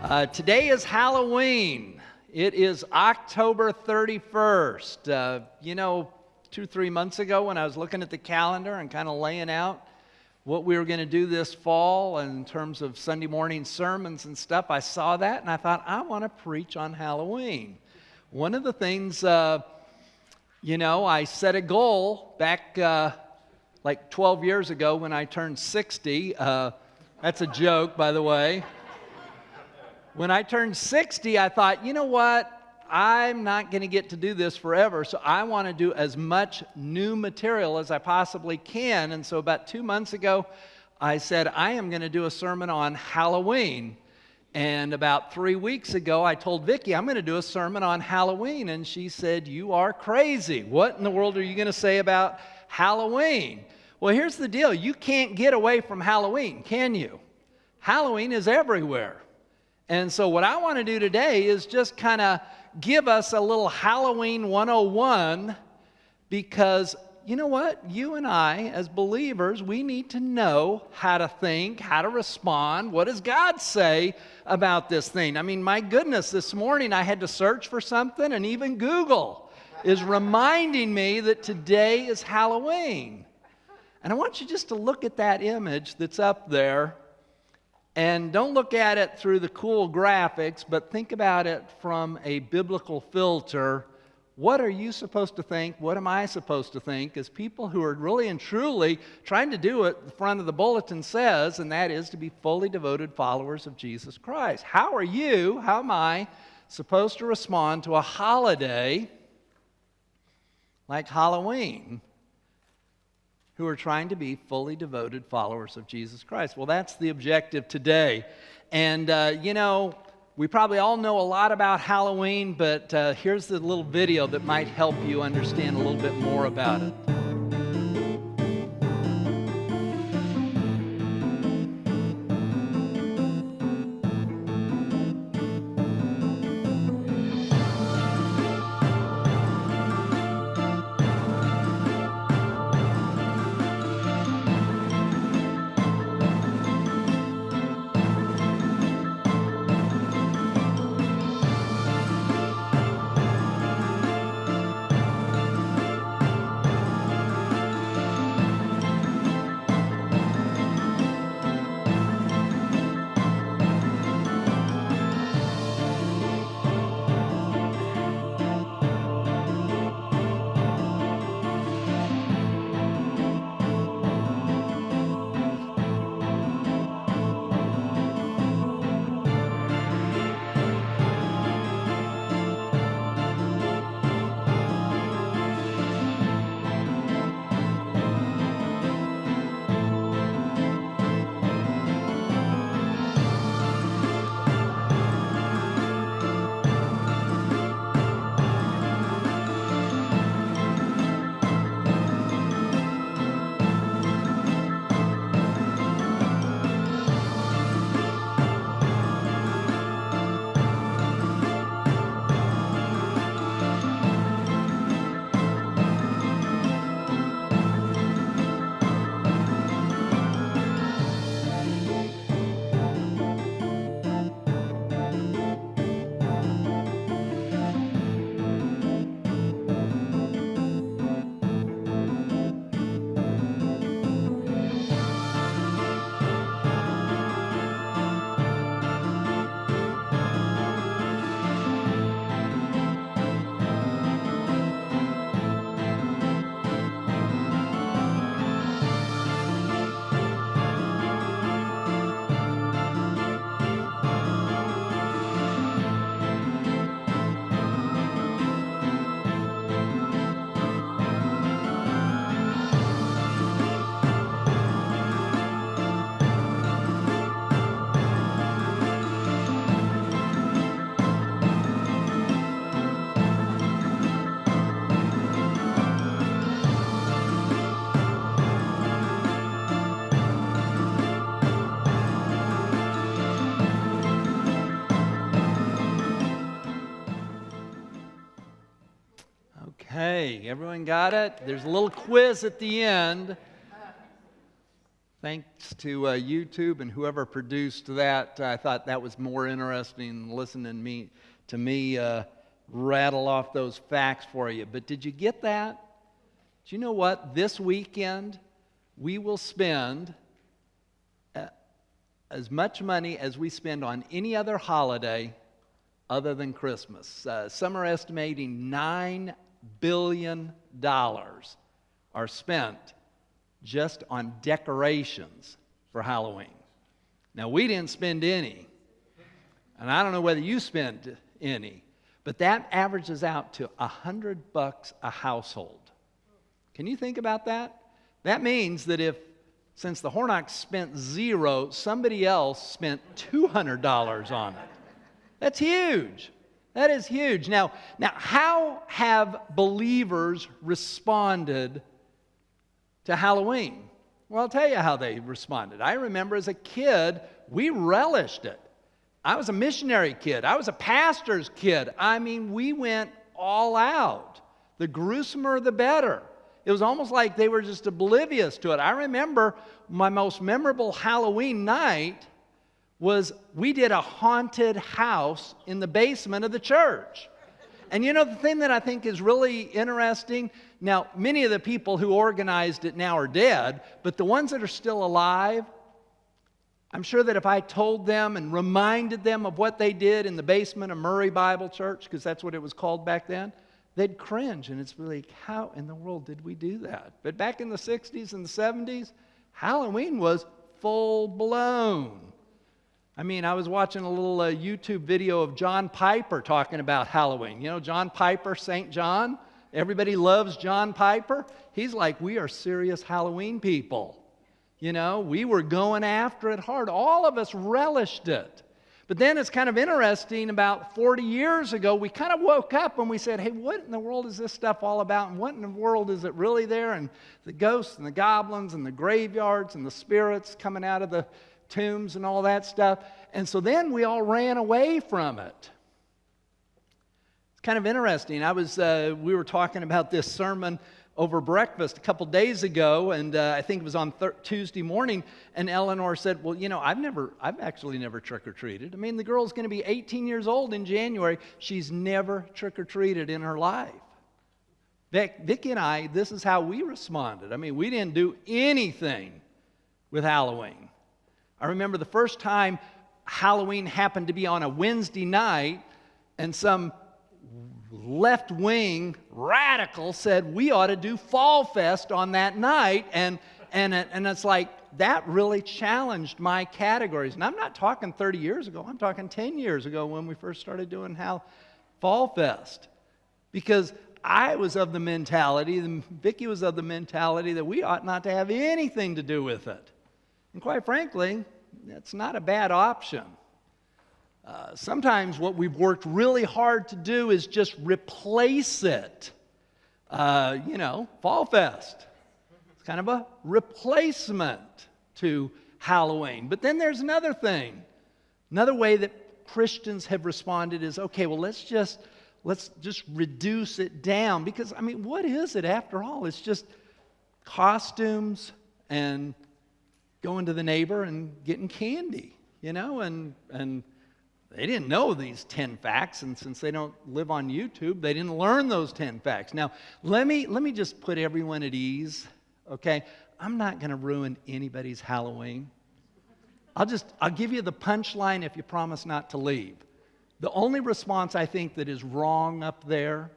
Today is Halloween. It is October 31st. 2-3 months ago when I was looking at the calendar and kind of laying out what we were going to do this fall in terms of Sunday morning sermons and stuff, I saw that and I thought, I want to preach on Halloween. One of the things, I set a goal back like 12 years ago when I turned 60. That's a joke, by the way. When I turned 60, I thought, you know what? I'm not going to get to do this forever, so I want to do as much new material as I possibly can. And so about 2 months ago, I said, I am going to do a sermon on Halloween. And about 3 weeks ago, I told Vicki, I'm going to do a sermon on Halloween. And she said, you are crazy. What in the world are you going to say about Halloween? Well, here's the deal. You can't get away from Halloween, can you? Halloween is everywhere. And so what I want to do today is just kind of give us a little Halloween 101, because you know what? You and I, as believers, we need to know how to think, how to respond. What does God say about this thing? I mean, my goodness, this morning I had to search for something, and even Google is reminding me that today is Halloween. And I want you just to look at that image that's up there. And don't look at it through the cool graphics, but think about it from a biblical filter. What are you supposed to think? What am I supposed to think? As people who are really and truly trying to do what the front of the bulletin says, and that is to be fully devoted followers of Jesus Christ. How am I supposed to respond to a holiday like Halloween, who are trying to be fully devoted followers of Jesus Christ? Well, that's the objective today. And, we probably all know a lot about Halloween, but here's the little video that might help you understand a little bit more about it. Okay, everyone got it? There's a little quiz at the end. Thanks to YouTube and whoever produced that. I thought that was more interesting than listening to me rattle off those facts for you. But did you get that? Do you know what? This weekend, we will spend as much money as we spend on any other holiday other than Christmas. Some are estimating $9 billion are spent just on decorations for Halloween. Now, we didn't spend any, and I don't know whether you spent any, but that averages out to $100 a household. Can you think about that? That means that since the Hornoks spent $0, somebody else spent $200 on it. That's huge. That is huge. Now, how have believers responded to Halloween? Well, I'll tell you how they responded. I remember as a kid, we relished it. I was a missionary kid. I was a pastor's kid. I mean, we went all out. The gruesomer, the better. It was almost like they were just oblivious to it. I remember my most memorable Halloween night was we did a haunted house in the basement of the church. And you know the thing that I think is really interesting? Now, many of the people who organized it now are dead, but the ones that are still alive, I'm sure that if I told them and reminded them of what they did in the basement of Murray Bible Church, because that's what it was called back then, they'd cringe, and it's like, how in the world did we do that? But back in the 60s and the 70s, Halloween was full-blown. I mean, I was watching a little YouTube video of John Piper talking about Halloween. You know, John Piper, St. John. Everybody loves John Piper. He's like, we are serious Halloween people. You know, we were going after it hard. All of us relished it. But then it's kind of interesting, about 40 years ago, we kind of woke up and we said, hey, what in the world is this stuff all about? And what in the world is it really there? And the ghosts and the goblins and the graveyards and the spirits coming out of the tombs and all that stuff. And so then we all ran away from it. It's kind of interesting. We were talking about this sermon over breakfast a couple days ago, and I think it was on Tuesday morning, and Eleanor said, well, you know, I've actually never trick-or-treated. I mean, the girl's going to be 18 years old in January. She's never trick-or-treated in her life. Vicki and I, this is how we responded. I mean, we didn't do anything with Halloween. I remember the first time Halloween happened to be on a Wednesday night, and some left-wing radical said we ought to do Fall Fest on that night, and it's like that really challenged my categories. And I'm not talking 30 years ago. I'm talking 10 years ago when we first started doing Fall Fest, because I was of the mentality, and Vicki was of the mentality that we ought not to have anything to do with it. And quite frankly, that's not a bad option. Sometimes what we've worked really hard to do is just replace it. Fall Fest. It's kind of a replacement to Halloween. But then there's another thing. Another way that Christians have responded is, okay, well, let's just reduce it down. Because, I mean, what is it after all? It's just costumes and going to the neighbor and getting candy, and they didn't know these 10 facts, and since they don't live on YouTube, they didn't learn those 10 facts. Now, let me just put everyone at ease, okay? I'm not going to ruin anybody's Halloween. I'll give you the punchline if you promise not to leave. The only response I think that is wrong up there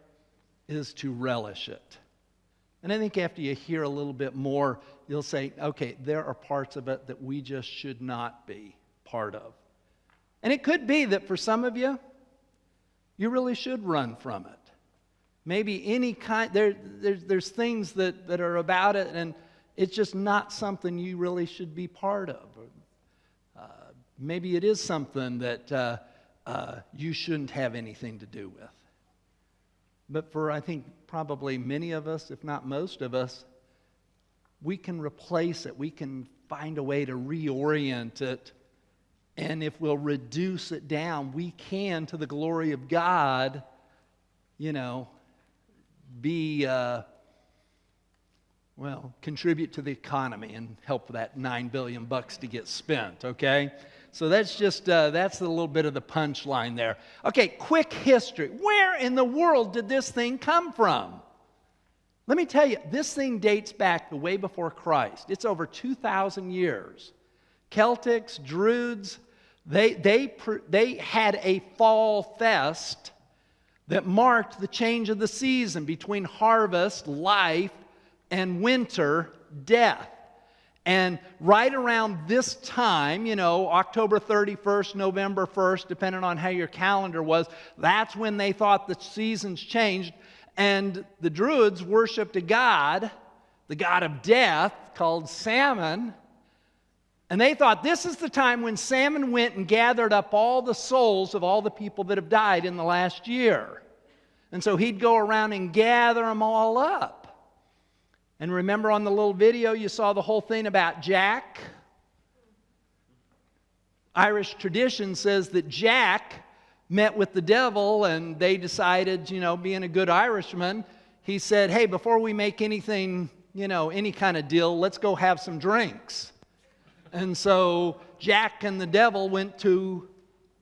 is to relish it. And I think after you hear a little bit more, you'll say, okay, there are parts of it that we just should not be part of. And it could be that for some of you, you really should run from it. Maybe any kind, there's things that are about it, and it's just not something you really should be part of. Maybe it is something that you shouldn't have anything to do with. But for, I think, probably many of us, if not most of us, we can replace it. We can find a way to reorient it. And if we'll reduce it down, we can, to the glory of God, be well, contribute to the economy and help that $9 billion to get spent, okay? So that's just, that's a little bit of the punchline there. Okay, quick history. Where in the world did this thing come from? Let me tell you, this thing dates back to way before Christ. It's over 2,000 years. Celtics, Druids, they had a fall fest that marked the change of the season between harvest, life, and winter, death. And right around this time, October 31st, November 1st, depending on how your calendar was, that's when they thought the seasons changed. And the Druids worshipped a god, the god of death, called Salmon. And they thought this is the time when Salmon went and gathered up all the souls of all the people that have died in the last year. And so he'd go around and gather them all up. And remember on the little video you saw the whole thing about Jack? Irish tradition says that Jack met with the devil and they decided, being a good Irishman, he said, hey, before we make anything, any kind of deal, let's go have some drinks. And so Jack and the devil went to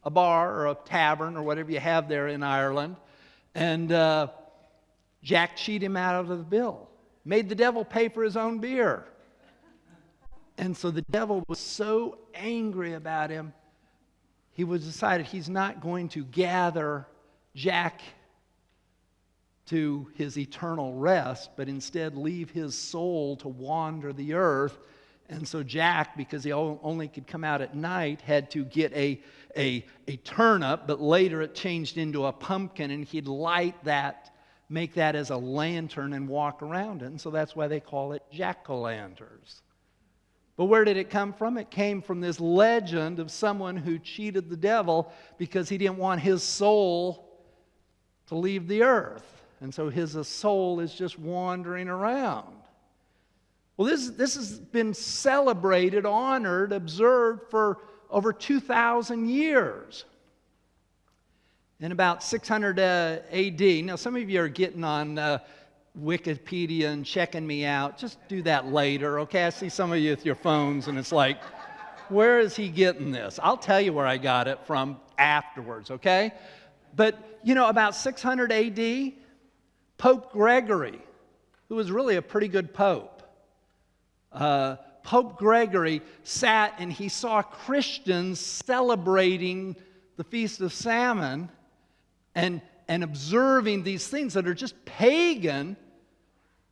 a bar or a tavern or whatever you have there in Ireland, and Jack cheated him out of the bill. Made the devil pay for his own beer. And so the devil was so angry about him, he was decided he's not going to gather Jack to his eternal rest, but instead leave his soul to wander the earth. And so Jack, because he only could come out at night, had to get a turnip, but later it changed into a pumpkin, and he'd light that, make that as a lantern and walk around it. And so that's why they call it jack-o'-lanterns. But where did it come from? It came from this legend of someone who cheated the devil because he didn't want his soul to leave the earth. And so his soul is just wandering around. Well, this has been celebrated, honored, observed for over 2,000 years. In about 600 AD, now some of you are getting on Wikipedia and checking me out. Just do that later, okay? I see some of you with your phones, and it's like, where is he getting this? I'll tell you where I got it from afterwards, okay? But, about 600 AD, Pope Gregory, who was really a pretty good pope, Pope Gregory sat and he saw Christians celebrating the Feast of Salmon and observing these things that are just pagan.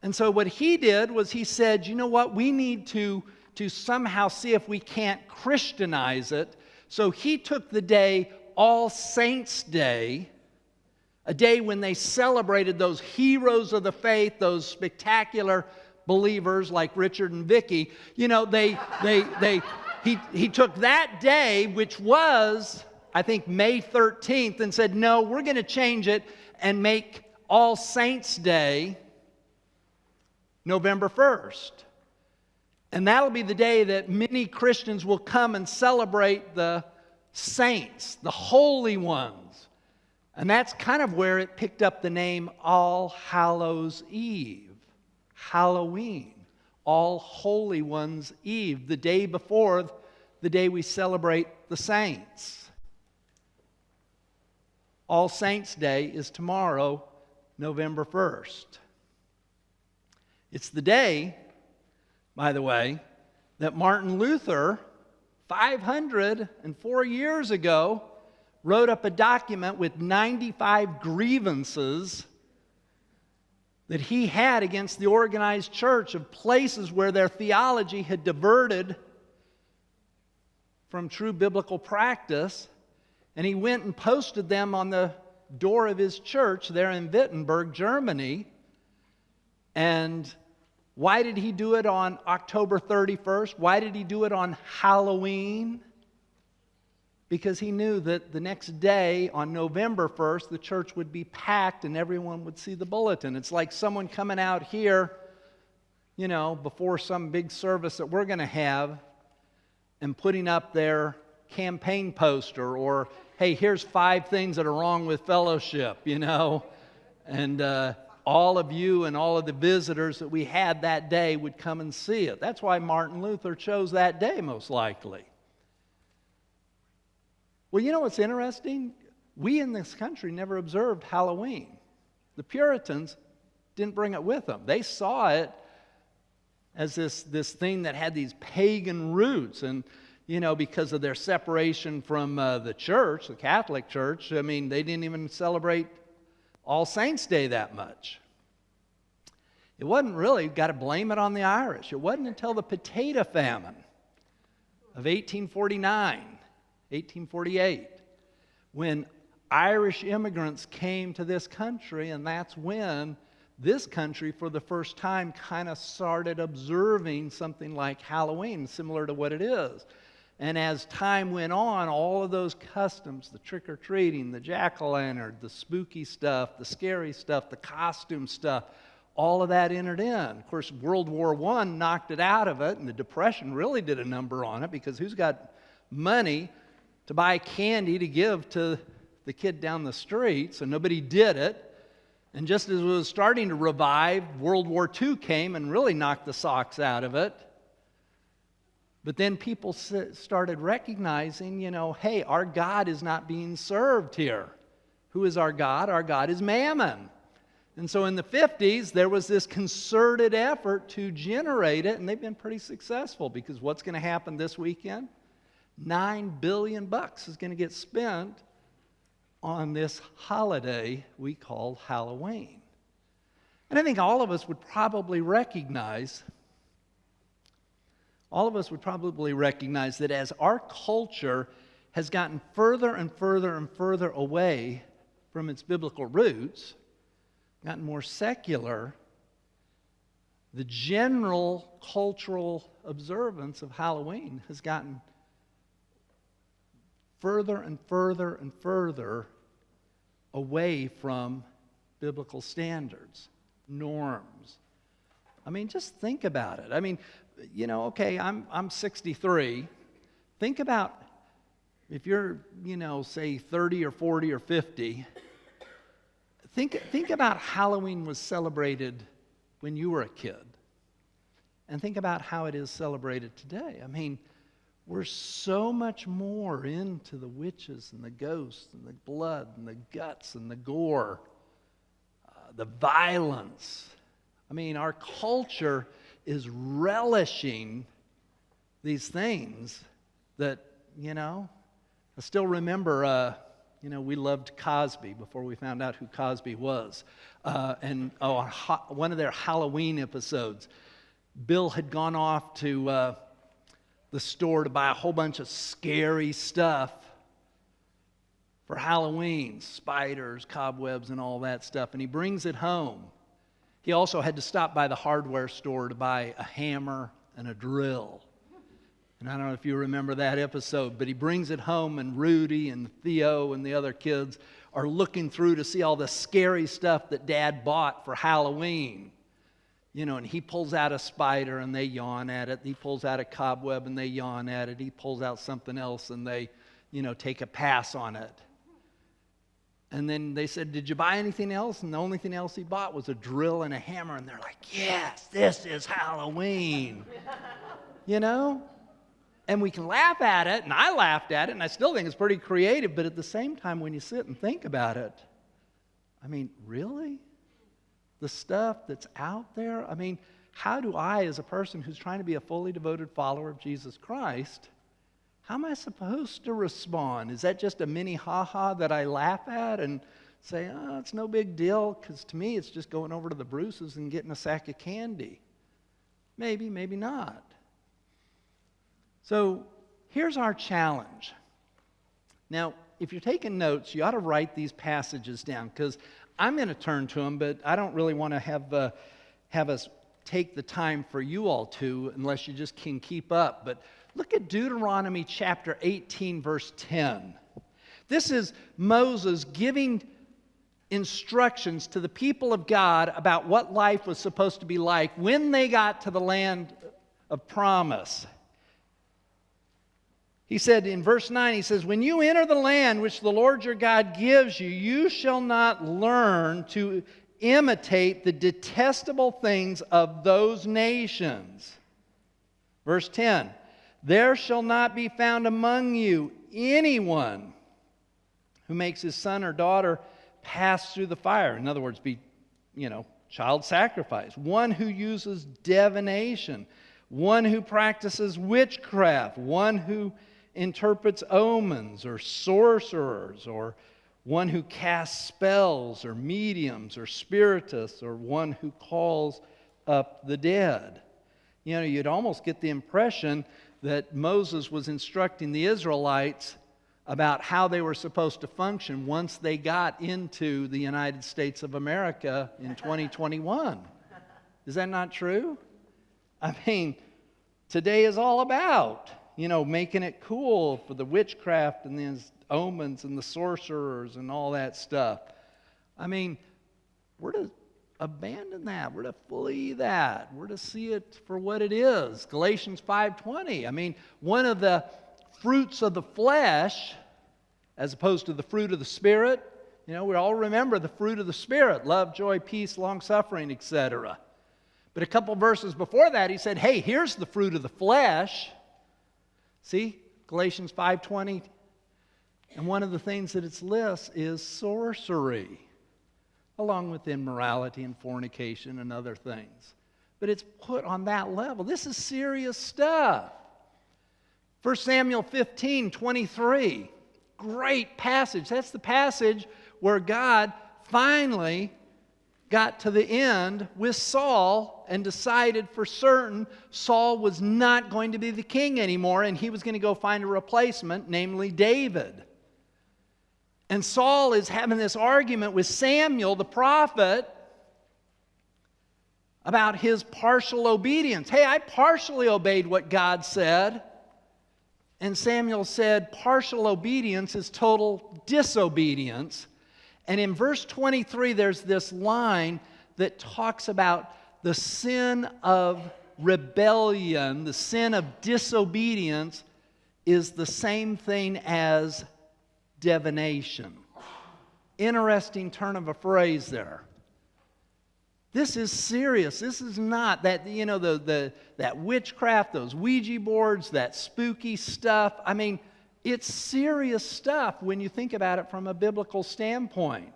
And so what he did was he said, you know what, we need to somehow see if we can't Christianize it. So he took the day All Saints' Day, a day when they celebrated those heroes of the faith, those spectacular believers like Richard and Vicky. He took that day, which was, I think, May 13th, and said, no, we're going to change it and make All Saints' Day November 1st. And that'll be the day that many Christians will come and celebrate the saints, the holy ones. And that's kind of where it picked up the name All Hallows Eve, Halloween, All Holy Ones Eve, the day before the day we celebrate the saints. All Saints' Day is tomorrow, November 1st. It's the day, by the way, that Martin Luther, 504 years ago, wrote up a document with 95 grievances that he had against the organized church of places where their theology had diverted from true biblical practice. And he went and posted them on the door of his church there in Wittenberg, Germany. And why did he do it on October 31st? Why did he do it on Halloween? Because he knew that the next day, on November 1st, the church would be packed and everyone would see the bulletin. It's like someone coming out here, before some big service that we're going to have and putting up their campaign poster, or hey, here's 5 things that are wrong with fellowship, and all of you and all of the visitors that we had that day would come and see it. That's why Martin Luther chose that day, most likely. Well, you know what's interesting? We in this country never observed Halloween. The Puritans didn't bring it with them. They saw it as this thing that had these pagan roots. And, you know, because of their separation from the church, the Catholic Church, I mean, they didn't even celebrate All Saints' Day that much. It wasn't really, got to blame it on the Irish. It wasn't until the potato famine of 1849, 1848, when Irish immigrants came to this country, and that's when this country, for the first time, kind of started observing something like Halloween, similar to what it is. And as time went on, all of those customs, the trick-or-treating, the jack-o'-lantern, the spooky stuff, the scary stuff, the costume stuff, all of that entered in. Of course, World War I knocked it out of it, and the Depression really did a number on it, because who's got money to buy candy to give to the kid down the street? So nobody did it. And just as it was starting to revive, World War II came and really knocked the socks out of it. But then people started recognizing, you know, hey, our God is not being served here. Who is our God? Our God is Mammon. And so in the 50s, there was this concerted effort to generate it, and they've been pretty successful, because what's going to happen this weekend? $9 billion is going to get spent on this holiday we call Halloween. And I think all of us would probably recognize that as our culture has gotten further and further and further away from its biblical roots, gotten more secular, the general cultural observance of Halloween has gotten further and further and further away from biblical standards, norms. I mean, just think about it. I mean, you know, okay, I'm 63. Think about if you're, you know, say 30 or 40 or 50. Think about Halloween was celebrated when you were a kid. And think about how it is celebrated today. I mean, we're so much more into the witches and the ghosts and the blood and the guts and the gore, the violence. I mean, our culture is relishing these things that, you know, I still remember, you know, we loved Cosby before we found out who Cosby was. One of their Halloween episodes, Bill had gone off to the store to buy a whole bunch of scary stuff for Halloween, spiders, cobwebs, and all that stuff, and he brings it home. He also had to stop by the hardware store to buy a hammer and a drill. And I don't know if you remember that episode, but he brings it home, and Rudy and Theo and the other kids are looking through to see all the scary stuff that Dad bought for Halloween. You know, and he pulls out a spider and they yawn at it. He pulls out a cobweb and they yawn at it. He pulls out something else and they, you know, take a pass on it. And then they said, "Did you buy anything else?" And the only thing else he bought was a drill and a hammer. And they're like, "Yes, this is Halloween." You know? And we can laugh at it, and I laughed at it, and I still think it's pretty creative. But at the same time, when you sit and think about it, I mean, really? The stuff that's out there? I mean, how do I, as a person who's trying to be a fully devoted follower of Jesus Christ, how am I supposed to respond? Is that just a mini ha-ha that I laugh at and say, "Oh, it's no big deal," because to me it's just going over to the Bruce's and getting a sack of candy? Maybe, maybe not. So here's our challenge. Now, if you're taking notes, you ought to write these passages down, because I'm going to turn to them, but I don't really want to have us take the time for you all to, unless you just can keep up. But look at Deuteronomy chapter 18, verse 10. This is Moses giving instructions to the people of God about what life was supposed to be like when they got to the land of promise. He said in verse 9, he says, "When you enter the land which the Lord your God gives you, you shall not learn to imitate the detestable things of those nations. Verse 10, there shall not be found among you anyone who makes his son or daughter pass through the fire. In other words, be, child sacrifice. One who uses divination. One who practices witchcraft. One who interprets omens or sorcerers, or one who casts spells or mediums or spiritists, or one who calls up the dead. You'd almost get the impression that Moses was instructing the Israelites about how they were supposed to function once they got into the United States of America in 2021. Is that not true? I mean, today is all about, making it cool for the witchcraft and the omens and the sorcerers and all that stuff. I mean, we're to abandon that. We're to flee that. We're to see it for what it is. Galatians 5:20. I mean, one of the fruits of the flesh, as opposed to the fruit of the Spirit, we all remember the fruit of the Spirit: love, joy, peace, long-suffering, etc. But a couple verses before that, he said, hey, here's the fruit of the flesh. See, Galatians 5:20. And one of the things that it lists is sorcery, along with immorality and fornication and other things. But it's put on that level. This is serious stuff. 1 Samuel 15:23. Great passage. That's the passage where God finally got to the end with Saul and decided for certain Saul was not going to be the king anymore, and he was going to go find a replacement, namely David. And Saul is having this argument with Samuel, the prophet, about his partial obedience. Hey, I partially obeyed what God said. And Samuel said, partial obedience is total disobedience. And in verse 23, there's this line that talks about the sin of rebellion, the sin of disobedience, is the same thing as divination. Interesting turn of a phrase there. This is serious. This is not that, that witchcraft, those Ouija boards, that spooky stuff. I mean, it's serious stuff when you think about it from a biblical standpoint.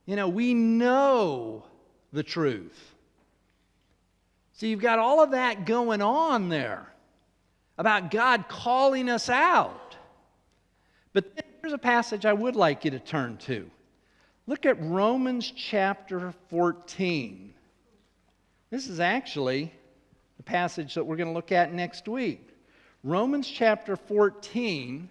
We know the truth. So you've got all of that going on there about God calling us out. But then here's a passage I would like you to turn to. Look at Romans chapter 14. This is actually the passage that we're going to look at next week. Romans chapter 14.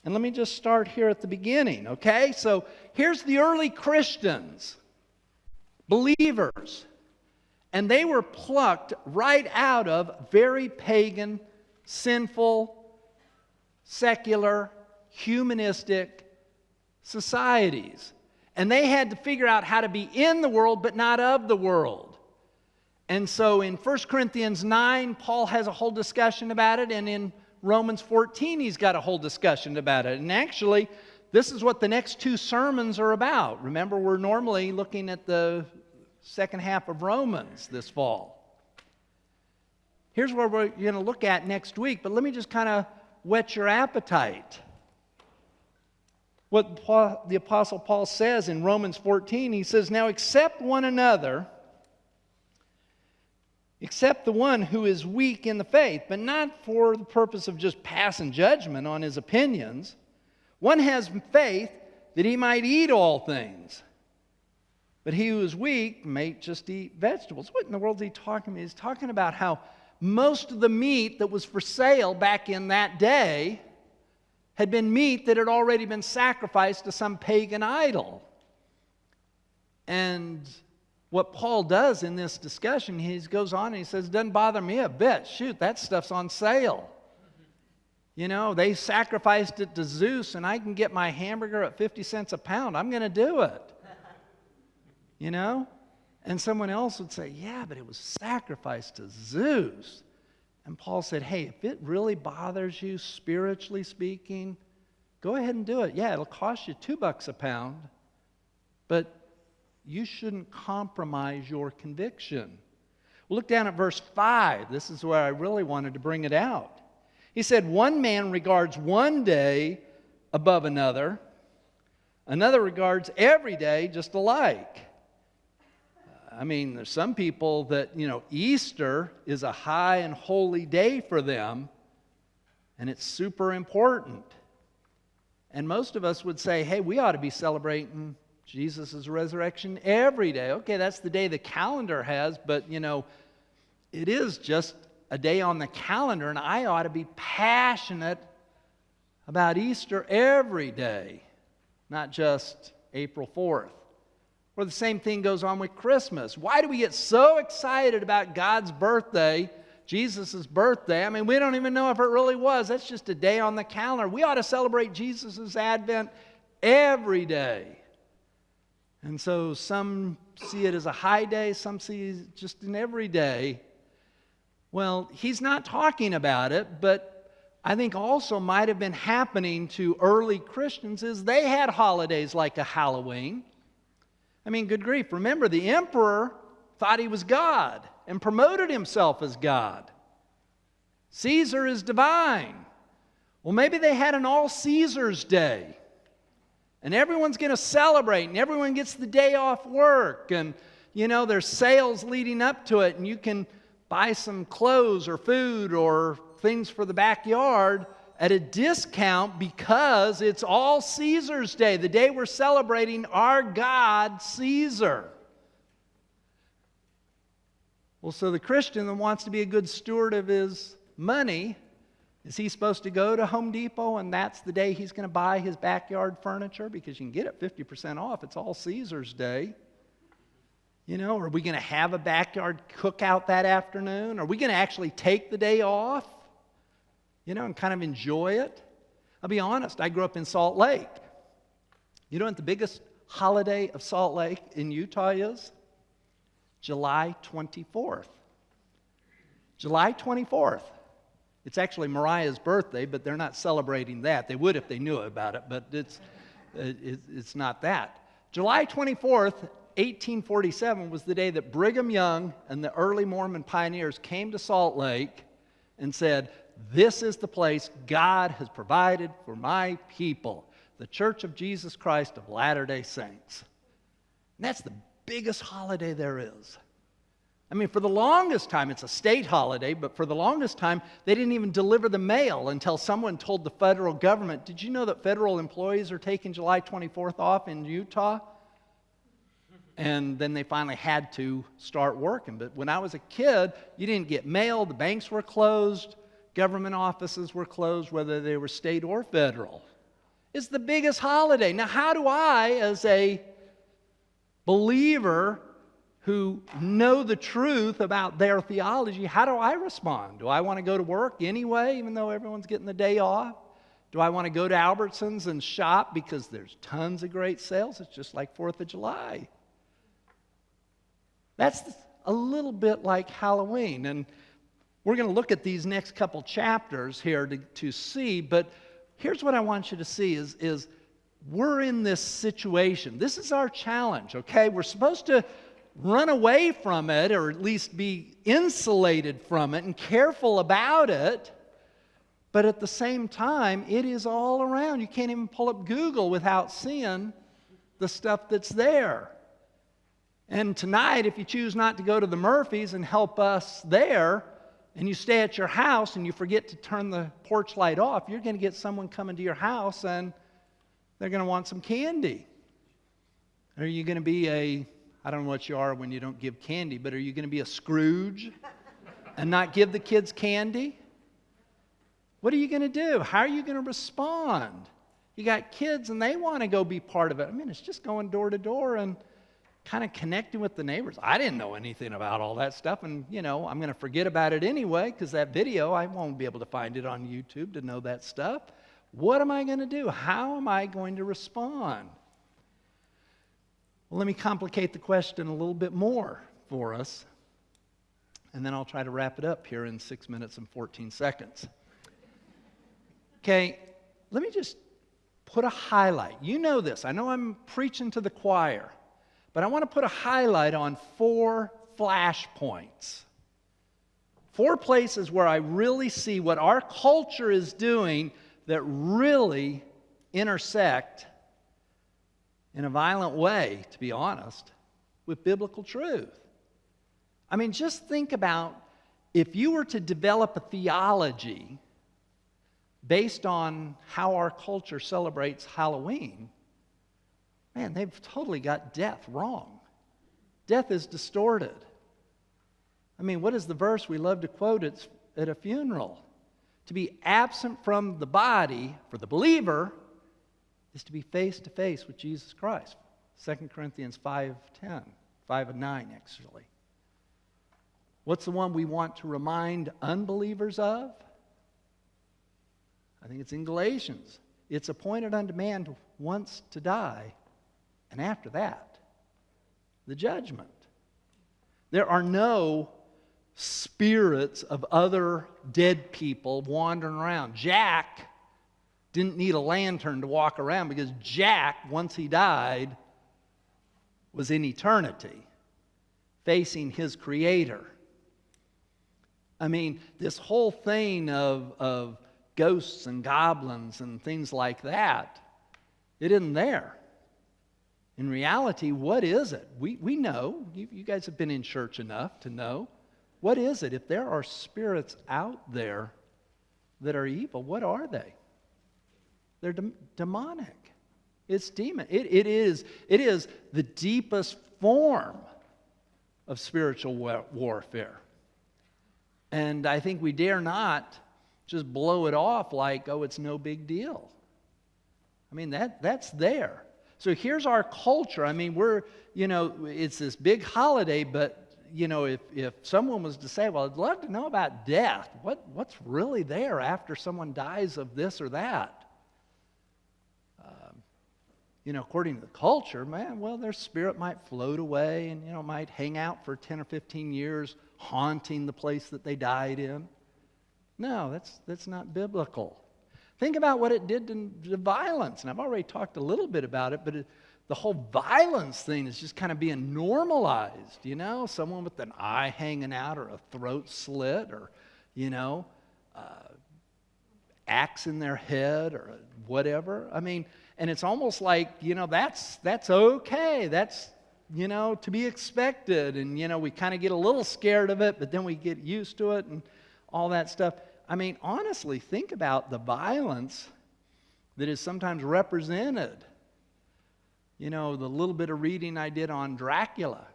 And let me just start here at the beginning, okay? So here's the early Christians, believers. And they were plucked right out of very pagan, sinful, secular, humanistic societies. And they had to figure out how to be in the world but not of the world. And so in 1 Corinthians 9, Paul has a whole discussion about it, and in Romans 14, he's got a whole discussion about it. And actually, this is what the next two sermons are about. Remember, we're normally looking at the second half of Romans this fall. Here's where we're going to look at next week, but let me just kind of whet your appetite. What the Apostle Paul says in Romans 14, he says, now accept one another, except the one who is weak in the faith, but not for the purpose of just passing judgment on his opinions. One has faith that he might eat all things, but he who is weak may just eat vegetables. What in the world is he talking about? He's talking about how most of the meat that was for sale back in that day had been meat that had already been sacrificed to some pagan idol. And what Paul does in this discussion, he goes on and he says, it doesn't bother me a bit. Shoot, that stuff's on sale. They sacrificed it to Zeus, and I can get my hamburger at 50 cents a pound. I'm going to do it. And someone else would say, yeah, but it was sacrificed to Zeus. And Paul said, hey, if it really bothers you, spiritually speaking, go ahead and do it. Yeah, it'll cost you $2 a pound, but you shouldn't compromise your conviction. Well, look down at verse 5. This is where I really wanted to bring it out. He said, one man regards one day above another. Another regards every day just alike. I mean, there's some people that, Easter is a high and holy day for them, and it's super important. And most of us would say, hey, we ought to be celebrating Jesus' resurrection every day. Okay, that's the day the calendar has, but, it is just a day on the calendar, and I ought to be passionate about Easter every day, not just April 4th. Or the same thing goes on with Christmas. Why do we get so excited about God's birthday, Jesus' birthday? I mean, we don't even know if it really was. That's just a day on the calendar. We ought to celebrate Jesus' advent every day. And so some see it as a high day, some see it just an everyday. Well, he's not talking about it, but I think also might have been happening to early Christians is they had holidays like a Halloween. I mean, good grief. Remember, the emperor thought he was God and promoted himself as God. Caesar is divine. Well, maybe they had an All Caesars Day. And everyone's going to celebrate, and everyone gets the day off work. And, there's sales leading up to it, and you can buy some clothes or food or things for the backyard at a discount because it's All Caesars Day, the day we're celebrating our God, Caesar. Well, so the Christian that wants to be a good steward of his money, is he supposed to go to Home Depot and that's the day he's going to buy his backyard furniture? Because you can get it 50% off. It's All Caesars Day. Are we going to have a backyard cookout that afternoon? Are we going to actually take the day off? And kind of enjoy it? I'll be honest, I grew up in Salt Lake. You know what the biggest holiday of Salt Lake in Utah is? July 24th. July 24th. It's actually Mariah's birthday, but they're not celebrating that. They would if they knew about it, but it's not that. July 24th, 1847 was the day that Brigham Young and the early Mormon pioneers came to Salt Lake and said, this is the place God has provided for my people, the Church of Jesus Christ of Latter-day Saints. And that's the biggest holiday there is. I mean, for the longest time, it's a state holiday, but for the longest time, they didn't even deliver the mail until someone told the federal government, did you know that federal employees are taking July 24th off in Utah? And then they finally had to start working. But when I was a kid, you didn't get mail, the banks were closed, government offices were closed, whether they were state or federal. It's the biggest holiday. Now, how do I, as a believer who know the truth about their theology, how do I respond? Do I want to go to work anyway, even though everyone's getting the day off? Do I want to go to Albertsons and shop because there's tons of great sales? It's just like 4th of July. That's a little bit like Halloween. And we're going to look at these next couple chapters here to see, but here's what I want you to see is we're in this situation. This is our challenge, okay? We're supposed to run away from it, or at least be insulated from it and careful about it, but at the same time, it is all around. You can't even pull up Google without seeing the stuff that's there. And tonight, if you choose not to go to the Murphys and help us there, and you stay at your house and you forget to turn the porch light off, you're going to get someone coming to your house and they're going to want some candy. Are you going to be I don't know what you are when you don't give candy, but are you going to be a Scrooge and not give the kids candy? What are you going to do? How are you going to respond? You got kids and they want to go be part of it. I mean, it's just going door to door and kind of connecting with the neighbors. I didn't know anything about all that stuff, and I'm going to forget about it anyway because that video, I won't be able to find it on YouTube to know that stuff. What am I going to do? How am I going to respond? Well, let me complicate the question a little bit more for us, and then I'll try to wrap it up here in 6 minutes and 14 seconds. Okay, let me just put a highlight. You know this. I know I'm preaching to the choir, but I want to put a highlight on 4 flashpoints. 4 places where I really see what our culture is doing that really intersect in a violent way, to be honest, with biblical truth. I mean, just think about if you were to develop a theology based on how our culture celebrates Halloween, man, they've totally got death wrong. Death is distorted. I mean, what is the verse we love to quote at a funeral? To be absent from the body for the believer is to be face to face with Jesus Christ. 2 Corinthians 5:10, 5:9 actually. What's the one we want to remind unbelievers of? I think it's in Galatians. It's appointed unto man once to die, and after that, the judgment. There are no spirits of other dead people wandering around. Jack didn't need a lantern to walk around because Jack, once he died, was in eternity, facing his Creator. I mean, this whole thing of ghosts and goblins and things like that, it isn't there. In reality, what is it? We know. You guys have been in church enough to know. What is it? If there are spirits out there that are evil, what are they? They're demonic. It's demon. It is the deepest form of spiritual warfare. And I think we dare not just blow it off like, oh, it's no big deal. I mean, that's there. So here's our culture. I mean, it's this big holiday, but, if someone was to say, well, I'd love to know about death, what's really there after someone dies of this or that? According to the culture, man, well, their spirit might float away and, might hang out for 10 or 15 years, haunting the place that they died in. No, that's not biblical. Think about what it did to violence. And I've already talked a little bit about it, but the whole violence thing is just kind of being normalized, Someone with an eye hanging out or a throat slit or, axe in their head or whatever. I mean, and it's almost like, that's okay. That's, to be expected. And, we kind of get a little scared of it, but then we get used to it and all that stuff. I mean, honestly, think about the violence that is sometimes represented. The little bit of reading I did on Dracula,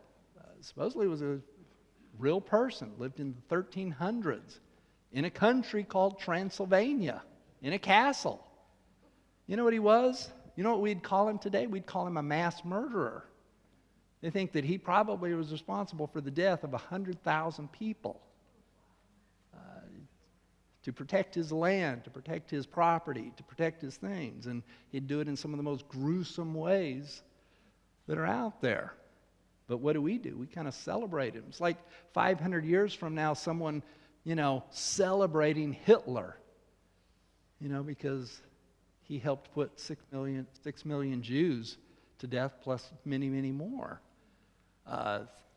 supposedly was a real person, lived in the 1300s in a country called Transylvania, in a castle. You know what he was? You know what we'd call him today? We'd call him a mass murderer. They think that he probably was responsible for the death of 100,000 people. To protect his land, to protect his property, to protect his things. And he'd do it in some of the most gruesome ways that are out there. But what do? We kind of celebrate him. It's like 500 years from now, someone, celebrating Hitler, because he helped put 6 million Jews to death, plus many, many more.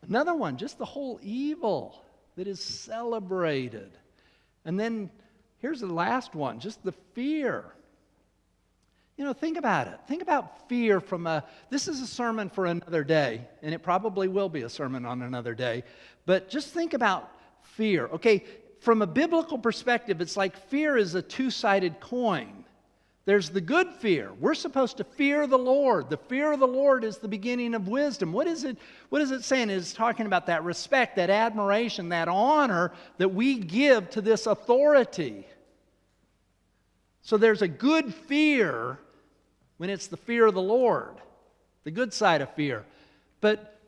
Another one, just the whole evil that is celebrated. And then here's the last one, just the fear. Think about it. Think about fear this is a sermon for another day, and it probably will be a sermon on another day. But just think about fear. Okay, from a biblical perspective, it's like fear is a two-sided coin. There's the good fear. We're supposed to fear the Lord. The fear of the Lord is the beginning of wisdom. What is it saying? It's talking about that respect, that admiration, that honor that we give to this authority. So there's a good fear when it's the fear of the Lord, the good side of fear. But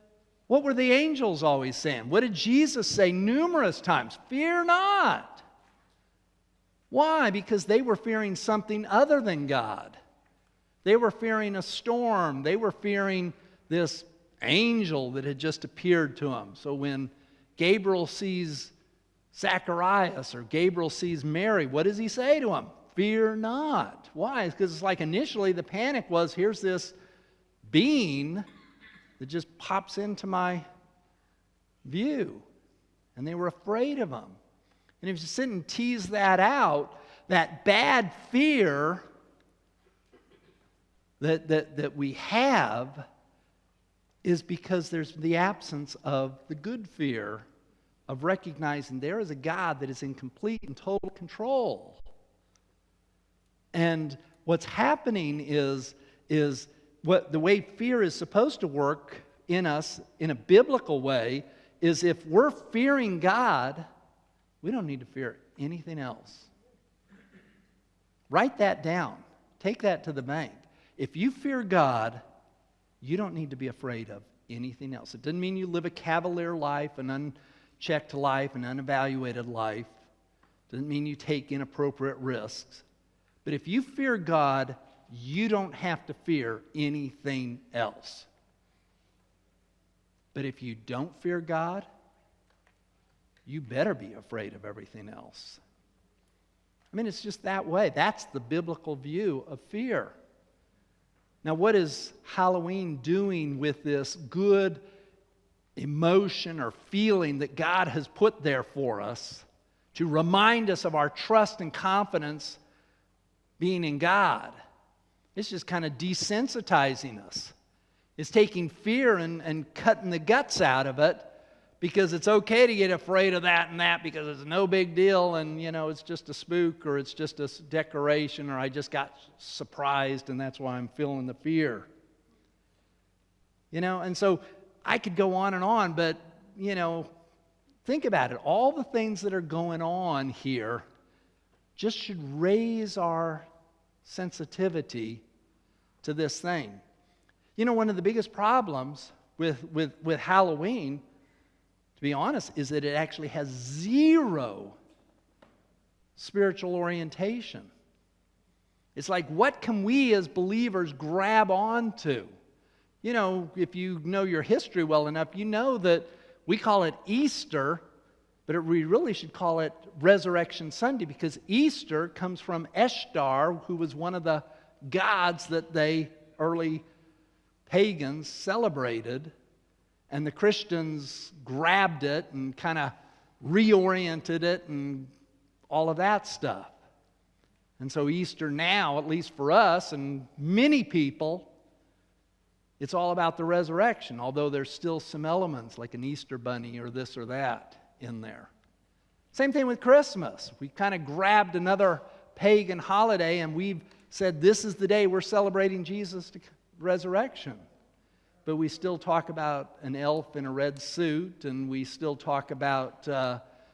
what were the angels always saying? What did Jesus say numerous times? Fear not. Why? Because they were fearing something other than God. They were fearing a storm. They were fearing this angel that had just appeared to them. So when Gabriel sees Zacharias or Gabriel sees Mary, what does he say to him? fear not. Why? Because it's like initially the panic was, here's this being that just pops into my view. And they were afraid of him. And if you sit and tease that out, that bad fear that we have is because there's the absence of the good fear of recognizing there is a God that is in complete and total control. And what's happening is what the way fear is supposed to work in us in a biblical way is if we're fearing God, we don't need to fear anything else. Write that down. Take that to the bank. If you fear God, you don't need to be afraid of anything else. It doesn't mean you live a cavalier life, an unchecked life, an unevaluated life. It doesn't mean you take inappropriate risks. But if you fear God, you don't have to fear anything else. But if you don't fear God, you better be afraid of everything else. I mean, it's just that way. That's the biblical view of fear. Now, what is Halloween doing with this good emotion or feeling that God has put there for us to remind us of our trust and confidence being in God? It's just kind of desensitizing us. It's taking fear and cutting the guts out of it because it's okay to get afraid of that and that because it's no big deal and, it's just a spook or it's just a decoration or I just got surprised and that's why I'm feeling the fear. And so I could go on, but, think about it. All the things that are going on here just should raise our sensitivity to this thing. One of the biggest problems with Halloween, to be honest, is that it actually has zero spiritual orientation. It's like, what can we as believers grab onto? If you know your history well enough, you know that we call it Easter, but we really should call it Resurrection Sunday because Easter comes from Ishtar, who was one of the gods that they early pagans celebrated, and the Christians grabbed it and kind of reoriented it and all of that stuff. And so Easter now, at least for us and many people, it's all about the resurrection, although there's still some elements like an Easter bunny or this or that in there. Same thing with Christmas. We kind of grabbed another pagan holiday and we've said this is the day we're celebrating Jesus' resurrection. But we still talk about an elf in a red suit, and we still talk about,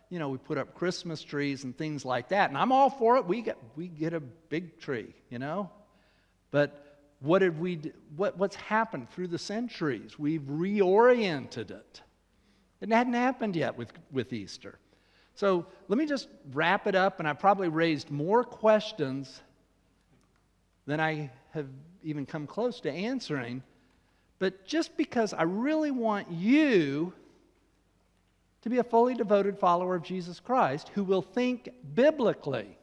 we put up Christmas trees and things like that. And I'm all for it. We get a big tree, But what did we do? What's happened through the centuries? We've reoriented it. It hadn't happened yet with Easter. So let me just wrap it up, and I probably raised more questions than I have even come close to answering. But just because I really want you to be a fully devoted follower of Jesus Christ who will think biblically.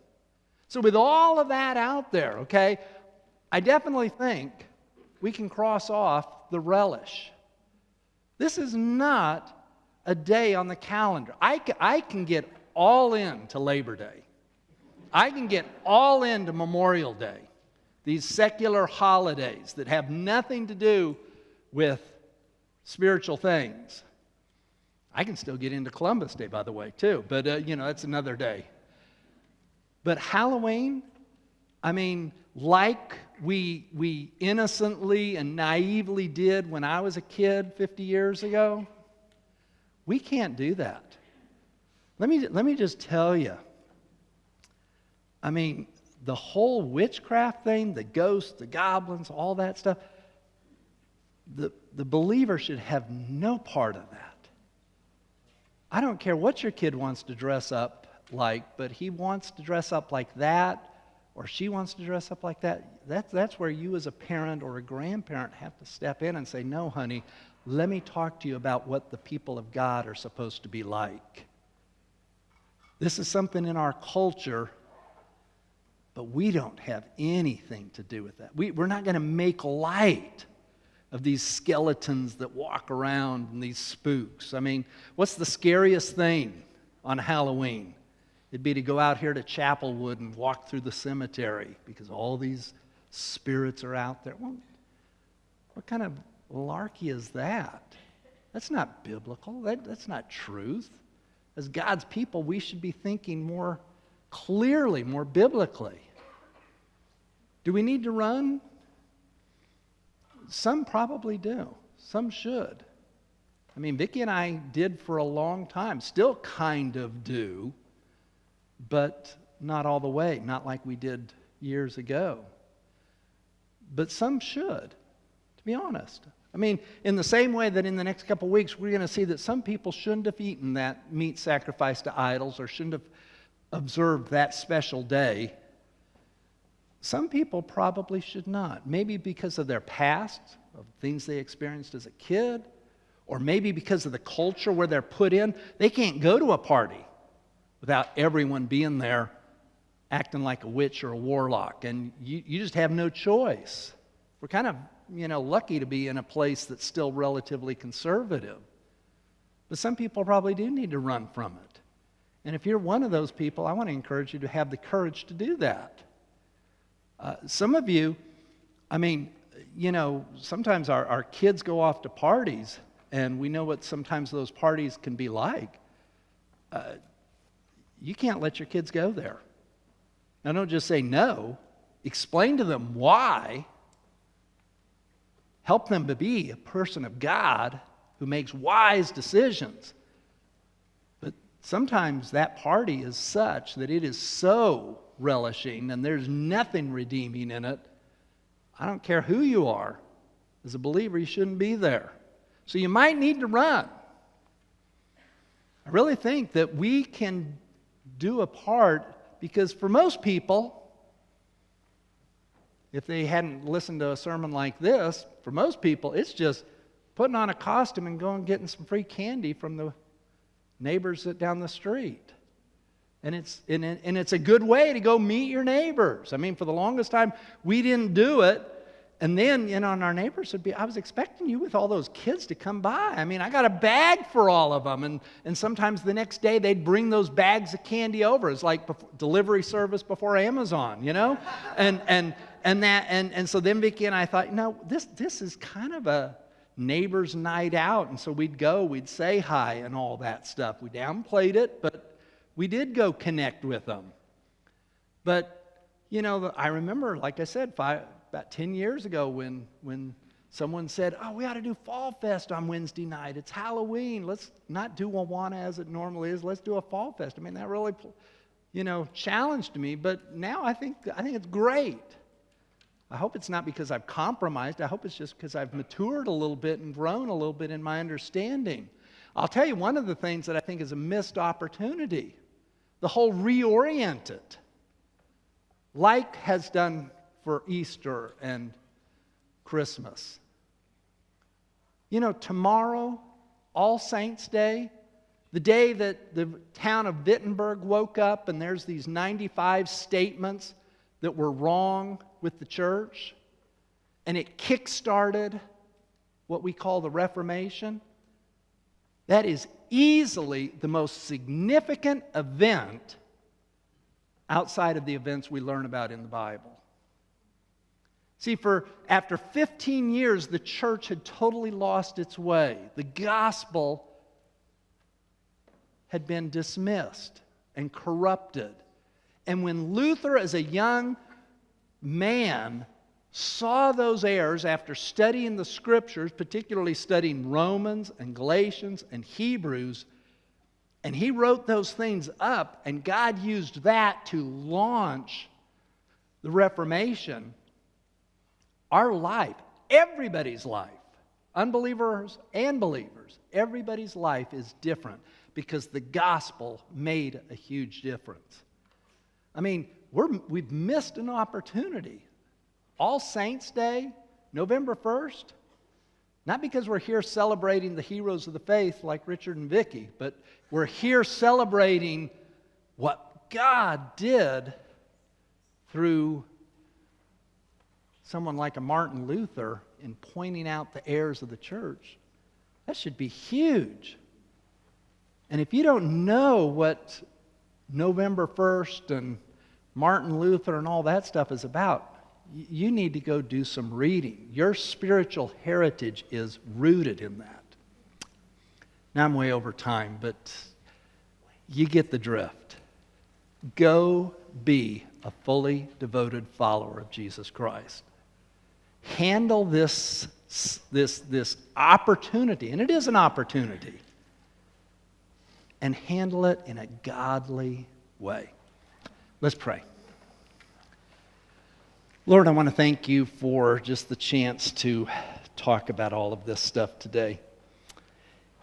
So with all of that out there, okay, I definitely think we can cross off the relish. This is not a day on the calendar. I can get all into Labor Day. I can get all into Memorial Day. These secular holidays that have nothing to do with spiritual things. I can still get into Columbus Day, by the way, too. But, that's another day. But Halloween, like we innocently and naively did when I was a kid 50 years ago, we can't do that. Let me just tell you. The whole witchcraft thing, the ghosts, the goblins, all that stuff, the believer should have no part of that. I don't care what your kid wants to dress up like, but he wants to dress up like that, or she wants to dress up like that. That's where you as a parent or a grandparent have to step in and say, no, honey, let me talk to you about what the people of God are supposed to be like. This is something in our culture But we don't have anything to do with that. We're not going to make light of these skeletons that walk around and these spooks. I mean, what's the scariest thing on Halloween? It'd be to go out here to Chapelwood and walk through the cemetery because all these spirits are out there. Well, what kind of malarkey is that? That's not biblical. That's not truth. As God's people, we should be thinking more clearly, more biblically. Do we need to run? Some probably do. Some should. I mean, Vicki and I did for a long time, still kind of do, but not all the way, not like we did years ago. But some should, to be honest. I mean, in the same way that in the next couple of weeks, we're going to see that some people shouldn't have eaten that meat sacrificed to idols or shouldn't have observed that special day. Some people probably should not. Maybe because of their past, of things they experienced as a kid, or maybe because of the culture where they're put in. They can't go to a party without everyone being there acting like a witch or a warlock, and you just have no choice. We're kind of, lucky to be in a place that's still relatively conservative. But some people probably do need to run from it. And if you're one of those people, I want to encourage you to have the courage to do that. Some of you, sometimes our kids go off to parties, and we know what sometimes those parties can be like. You can't let your kids go there. Now, don't just say no. Explain to them why. Help them to be a person of God who makes wise decisions. But sometimes that party is such that it is so relishing and there's nothing redeeming in it. I don't care who you are. As a believer, you shouldn't be there. So you might need to run. I really think that we can do a part because for most people, if they hadn't listened to a sermon like this, for most people, it's just putting on a costume and going and getting some free candy from the neighbors down the street. And it's a good way to go meet your neighbors. I mean, for the longest time, we didn't do it. And then, and our neighbors would be, I was expecting you with all those kids to come by. I mean, I got a bag for all of them. And sometimes the next day, they'd bring those bags of candy over. It's like delivery service before Amazon, And so then Vicki and I thought, this is kind of a neighbor's night out. And so we'd go, we'd say hi and all that stuff. We downplayed it, but we did go connect with them. But, I remember, like I said, about 10 years ago when someone said, we ought to do Fall Fest on Wednesday night. It's Halloween. Let's not do Awana as it normally is. Let's do a Fall Fest. I mean, that really, challenged me. But now I think it's great. I hope it's not because I've compromised. I hope it's just because I've matured a little bit and grown a little bit in my understanding. I'll tell you one of the things that I think is a missed opportunity, the whole reorient it, like has done for Easter and Christmas. Tomorrow, All Saints' Day, the day that the town of Wittenberg woke up and there's these 95 statements that were wrong with the church, and it kick-started what we call the Reformation. That is easily the most significant event outside of the events we learn about in the Bible. See, after 15 years, the church had totally lost its way. The gospel had been dismissed and corrupted. And when Luther, as a young man, saw those errors after studying the Scriptures, particularly studying Romans and Galatians and Hebrews, and he wrote those things up, and God used that to launch the Reformation. Our life, everybody's life, unbelievers and believers, everybody's life is different because the gospel made a huge difference. I mean, we've missed an opportunity. All Saints' Day, November 1st, not because we're here celebrating the heroes of the faith like Richard and Vicki, but we're here celebrating what God did through someone like a Martin Luther in pointing out the errors of the church, that should be huge. And if you don't know what November 1st and Martin Luther and all that stuff is about, you need to go do some reading. Your spiritual heritage is rooted in that. Now I'm way over time, but you get the drift. Go be a fully devoted follower of Jesus Christ. Handle this opportunity, and it is an opportunity, and handle it in a godly way. Let's pray. Lord, I want to thank you for just the chance to talk about all of this stuff today.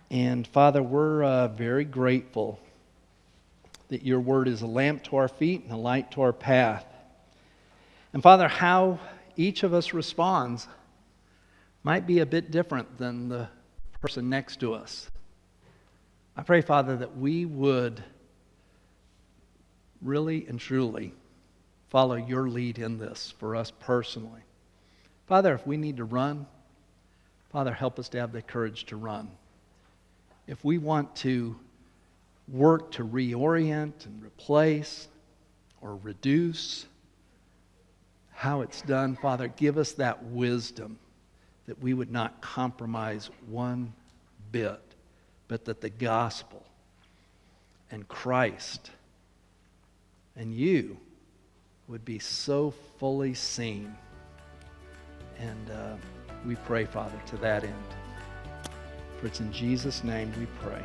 And Father, we're very grateful that your word is a lamp to our feet and a light to our path. And Father, how each of us responds might be a bit different than the person next to us. I pray, Father, that we would really and truly follow your lead in this for us personally. Father, if we need to run, Father, help us to have the courage to run. If we want to work to reorient and replace or reduce how it's done, Father, give us that wisdom that we would not compromise one bit, but that the gospel and Christ and you would be so fully seen. And we pray, Father, to that end. For it's in Jesus' name we pray.